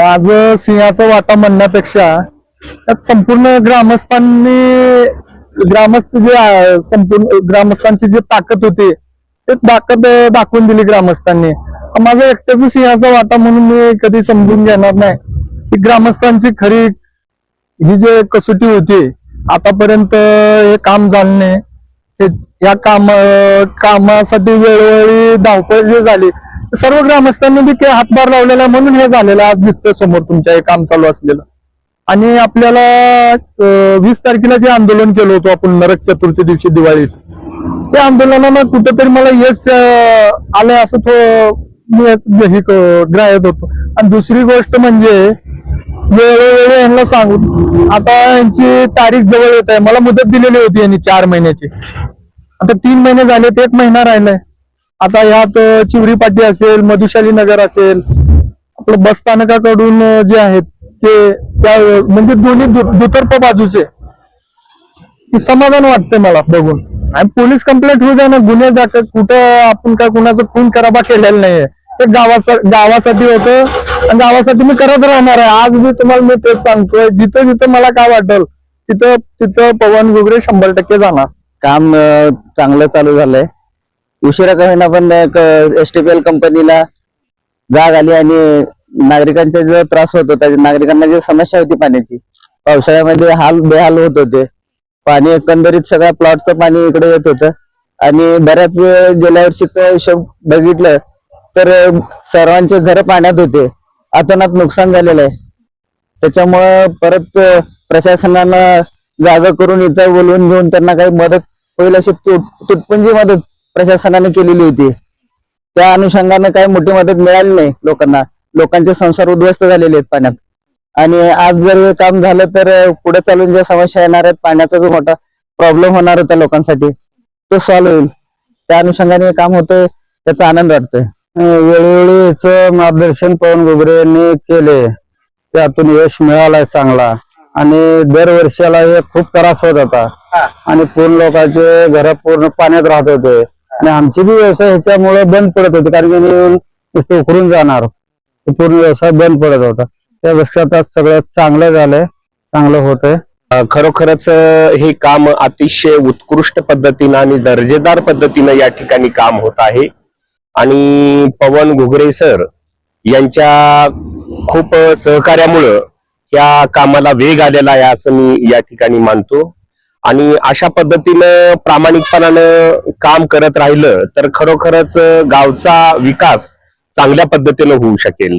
आज सिंहाचा वाटा म्हणण्यापेक्षा त्यात संपूर्ण ग्रामस्थ जे संपूर्ण ग्रामस्थांची जी ताकद होती ते ताकद दाखवून दिली ग्रामस्थांनी. माझं एकट्याच सिंहाचा वाटा म्हणून मी कधी समजून घेणार नाही की ग्रामस्थांची खरी ही जे कसोटी होती आतापर्यंत हे काम झालं नाही. या कामासाठी वेळोवेळी धावपळ जे झाली सर्व ग्रामस्थांनी बी हातभार लावलेला म्हणून हे झालेलं आज दिसतंय समोर तुमच्या हे काम चालू असलेलं. आणि आपल्याला 20 तारखेला जे आंदोलन केलं होतं आपण नरक चतुर्थी दिवशी दिवाळीत, त्या आंदोलनानं कुठेतरी मला यश आलंय असं मी ग्राह्य होतो. आणि दुसरी गोष्ट म्हणजे वेळोवेळी यांना सांगून आता यांची तारीख जवळ येत आहे. मला मुदत दिलेली होती यांनी 4 महिन्याची. आता 3 महिने झाले, 1 महिना राहिलाय. आता यात चिवरी पाटी असेल, मधुशाली नगर असेल, आपलं बस स्थानकाकडून जे आहेत ते त्या म्हणजे दोन्ही दुतर्फा बाजूचे समाधान वाटतंय मला बघून. आणि पोलीस कंप्लेंट होऊ द्या ना, गुन्हे दाखल, कुठं आपण काय कुणाचं खून खराबा केलेला नाहीये. ते गावासाठी होतं आणि गावासाठी मी करत राहणार आहे. आज मी तुम्हाला तेच सांगतोय, जिथं जिथं मला काय वाटेल तिथं पवन घुगरे 100% जाणार. काम चांगलं चालू झालंय. उशिरा का होईना पण STPL कंपनीला जाग आली आणि नागरिकांचा जो त्रास होत होता, नागरिकांना जी समस्या होती पाण्याची, पावसाळ्यामध्ये बेहाल होत होते. पाणी एकंदरीत सगळ्या प्लॉटचं पाणी इकडे येत होतं. आणि बऱ्याच गेल्या वर्षीचा हिशोब बघितलं तर सर्वांचे घर पाण्यात होते. अतोनात नुकसान झालेलं आहे. त्याच्यामुळं परत प्रशासनानं जागा करून इथं बोलवून घेऊन त्यांना काही मदत होईल अशी तुटपुंजी मदत प्रशासनाने केलेली होती. त्या अनुषंगाने काही मोठी मदत मिळाली नाही लोकांना. लोकांचे संसार उद्ध्वस्त झालेले आहेत पाण्यात. आणि आज जर हे काम झालं तर पुढे चालून ज्या समस्या येणार आहेत, पाण्याचा जो मोठा प्रॉब्लेम होणार होता लोकांसाठी, तो सॉल्व्ह होईल. त्या अनुषंगाने काम होतंय, त्याचा आनंद वाटतोय. वेळोवेळी मार्गदर्शन पवन घुगरे यांनी केले, त्यातून यश मिळालाय चांगला. आणि दरवर्षाला हे खूप त्रास होत होता आणि पूर्ण लोकांचे घर पूर्ण पाण्यात राहत होते. आणि आमची बी व्यवसाय ह्याच्यामुळे बंद पडत होते, कारण की नुसतं उकरून जाणार, पूर्ण व्यवसाय बंद पडत होता. त्या गोष्टी आता सगळं चांगलं झालंय, चांगलं होतंय. खरोखरच हे काम अतिशय उत्कृष्ट पद्धतीनं आणि दर्जेदार पद्धतीनं या ठिकाणी काम होत आहे. आणि पवन घुगरे सर यांच्या खूप सहकार्यामुळं या कामाला वेग आलेला आहे असं मी या ठिकाणी मानतो. आणि अशा पद्धतीनं प्रामाणिकपणानं काम करत राहिलं तर खरोखरच गावचा विकास चांगल्या पद्धतीनं होऊ शकेल.